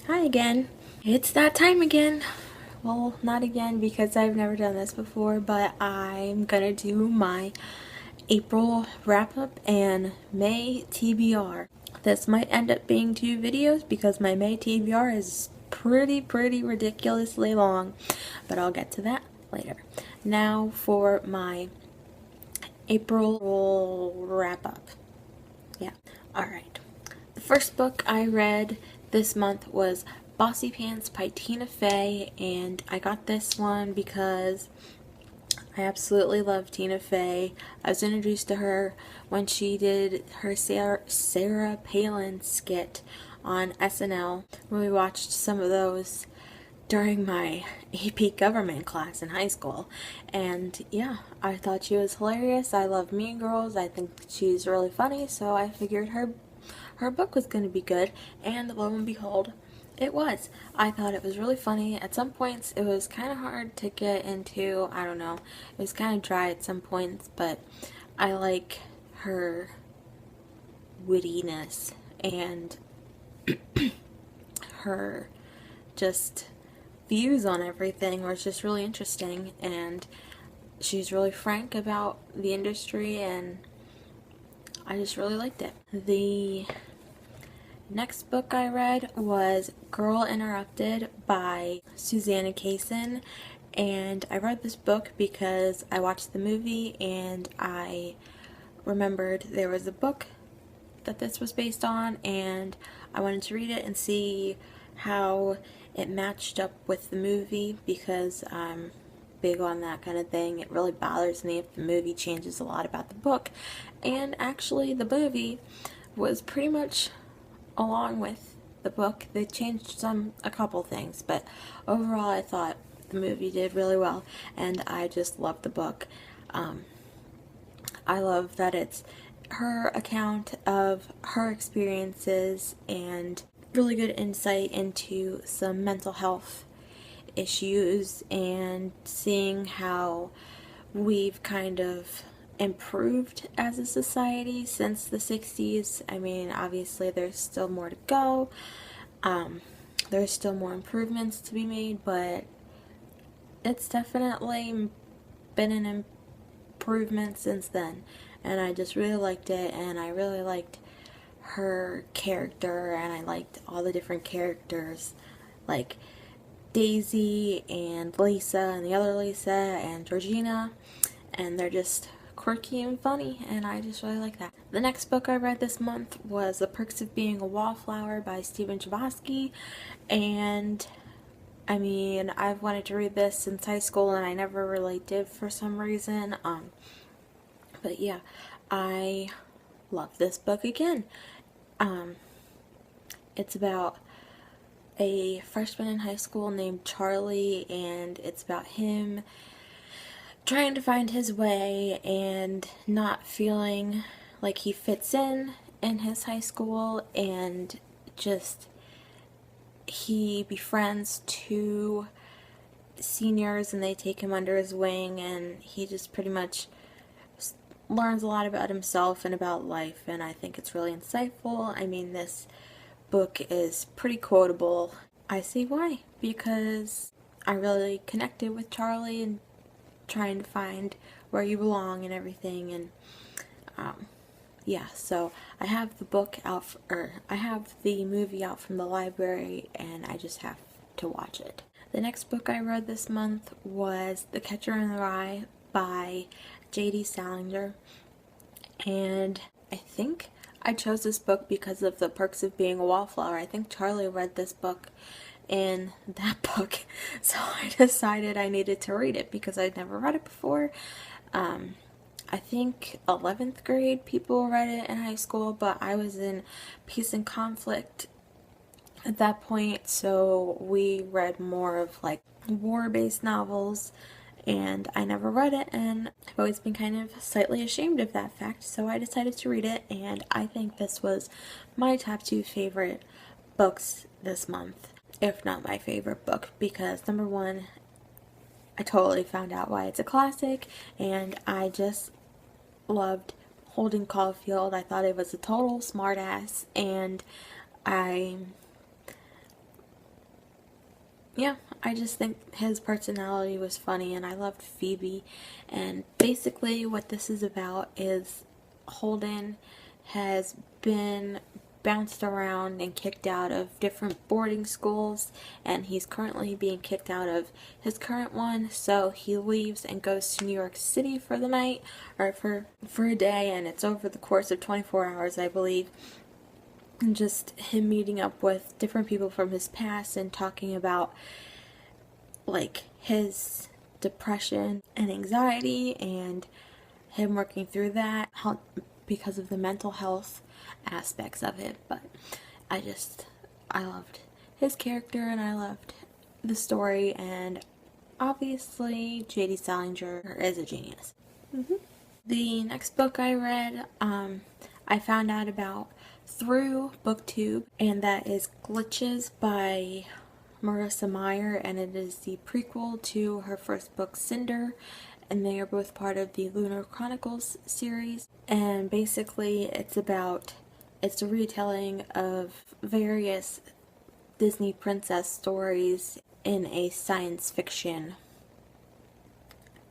Hi again. It's that time again. Well, not again because I've never done this before, but I'm gonna do my April wrap-up and May TBR. This might end up being 2 videos because my May TBR is pretty ridiculously long, but I'll get to that later. Now for my April wrap-up. Yeah, alright. The first book I read this month was Bossy Pants Pie Tina Fey, and I got this one because I absolutely love Tina Fey. I was introduced to her when she did her Sarah Palin skit on SNL, when we watched some of those during my AP government class in high school. And yeah, I thought she was hilarious. I love Mean Girls. I think she's really funny, so I figured her book was going to be good, and lo and behold, it was. I thought it was really funny. At some points, it was kind of hard to get into. I don't know. It was kind of dry at some points, but I like her wittiness and her just views on everything were just really interesting, and she's really frank about the industry, and I just really liked it. The next book I read was Girl Interrupted by Susanna Kaysen, and I read this book because I watched the movie and I remembered there was a book that this was based on, and I wanted to read it and see how it matched up with the movie because I'm big on that kind of thing. It really bothers me if the movie changes a lot about the book, and actually the movie was pretty much along with the book. They changed a couple things, but overall I thought the movie did really well, and I just loved the book. I love that it's her account of her experiences and really good insight into some mental health issues, and seeing how we've kind of improved as a society since the 60s. I mean, obviously there's still more to go. There's still more improvements to be made, but it's definitely been an improvement since then, and I just really liked it, and I really liked her character, and I liked all the different characters like Daisy and Lisa and the other Lisa and Georgina, and they're just quirky and funny, and I just really like that. The next book I read this month was The Perks of Being a Wallflower by Stephen Chbosky, and I mean, I've wanted to read this since high school and I never really did for some reason, but yeah, I love this book again. It's about a freshman in high school named Charlie, and it's about him trying to find his way and not feeling like he fits in his high school, and just he befriends 2 seniors and they take him under his wing, and he just pretty much learns a lot about himself and about life, and I think it's really insightful. I mean, this book is pretty quotable. I see why, because I really connected with Charlie and trying to find where you belong and everything, and yeah, so I have the book out, I have the movie out from the library, and I just have to watch it. The next book I read this month was The Catcher in the Rye by J.D. Salinger, and I think I chose this book because of The Perks of Being a Wallflower. I think Charlie read this book in that book, so I decided I needed to read it because I'd never read it before. I think 11th grade people read it in high school, but I was in Peace and Conflict at that point, so we read more of like war-based novels, and I never read it, and I've always been kind of slightly ashamed of that fact, so I decided to read it, and I think this was my top 2 favorite books this month, if not my favorite book, because number 1, I totally found out why it's a classic, and I just loved Holden Caulfield. I thought he was a total smartass, and I yeah, I just think his personality was funny, and I loved Phoebe. And basically what this is about is Holden has been bounced around and kicked out of different boarding schools, and he's currently being kicked out of his current one, so he leaves and goes to New York City for the night, or for a day, and it's over the course of 24 hours, I believe. And just him meeting up with different people from his past and talking about like his depression and anxiety and him working through that, how, because of the mental health aspects of it. But I loved his character, and I loved the story, and obviously J.D. Salinger is a genius. The next book I read, I found out about through BookTube, and that is Glitches by Marissa Meyer, and it is the prequel to her first book, Cinder, and they are both part of the Lunar Chronicles series. And basically it's a retelling of various Disney princess stories in a science fiction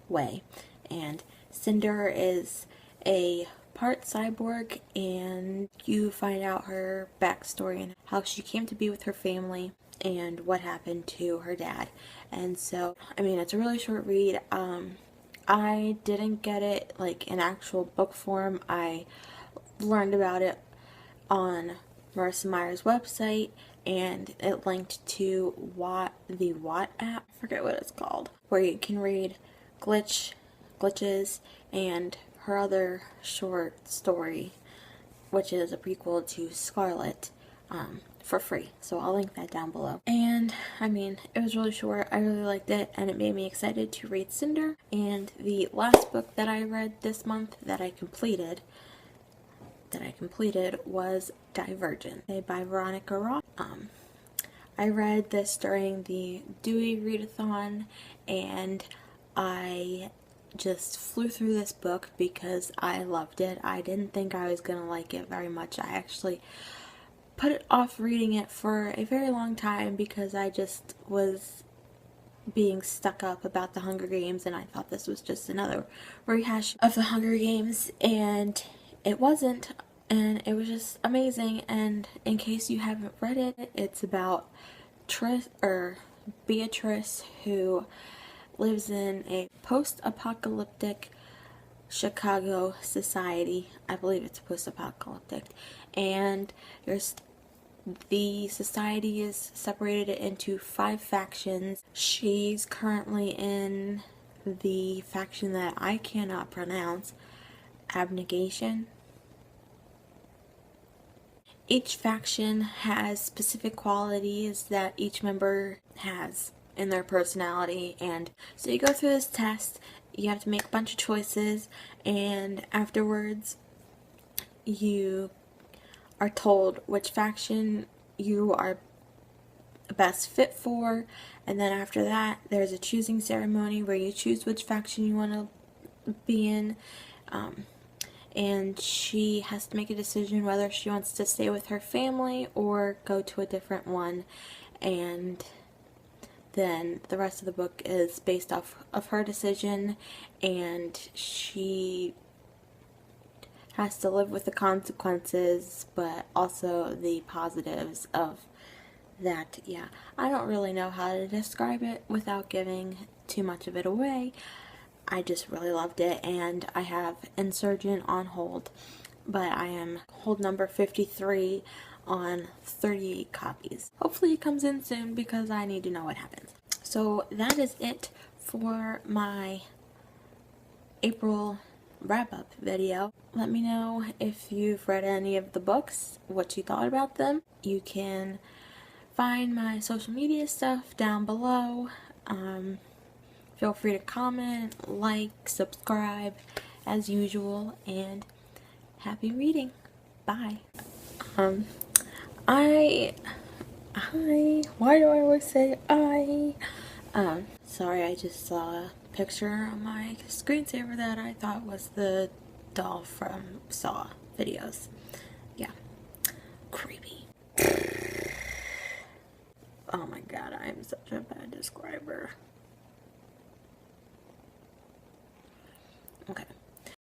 way. And Cinder is a part cyborg, and you find out her backstory and how she came to be with her family and what happened to her dad. And so, I mean, it's a really short read. I didn't get it like in actual book form. I learned about it on Marissa Meyer's website, and it linked to the Watt app. I forget what it's called, where you can read Glitches and her other short story, which is a prequel to Scarlet, for free. So I'll link that down below. And I mean, it was really short. I really liked it, and it made me excited to read Cinder. And the last book that I read this month that I completed was Divergent by Veronica Roth. I read this during the Dewey Readathon, and I just flew through this book because I loved it. I didn't think I was gonna like it very much. I actually put it off reading it for a very long time because I just was being stuck up about the Hunger Games, and I thought this was just another rehash of the Hunger Games, and it wasn't, and it was just amazing. And in case you haven't read it, it's about Beatrice, who lives in a post-apocalyptic Chicago society. I believe it's post-apocalyptic, and the society is separated into 5 factions. She's currently in the faction that I cannot pronounce, Abnegation. Each faction has specific qualities that each member has in their personality, and so you go through this test, you have to make a bunch of choices, and afterwards you are told which faction you are best fit for, and then after that there's a choosing ceremony where you choose which faction you want to be in, and she has to make a decision whether she wants to stay with her family or go to a different one. And then the rest of the book is based off of her decision, and she has to live with the consequences, but also the positives of that. Yeah, I don't really know how to describe it without giving too much of it away. I just really loved it, and I have Insurgent on hold, but I am hold number 53 on 38 copies. Hopefully it comes in soon because I need to know what happens. So that is it for my April wrap-up video. Let me know if you've read any of the books, what you thought about them. You can find my social media stuff down below. Feel free to comment, like, subscribe as usual, and happy reading. Bye. Why do I always say I? Sorry, I just saw a picture on my screensaver that I thought was the doll from Saw videos. Yeah. Creepy. Oh my god, I am such a bad describer. Okay.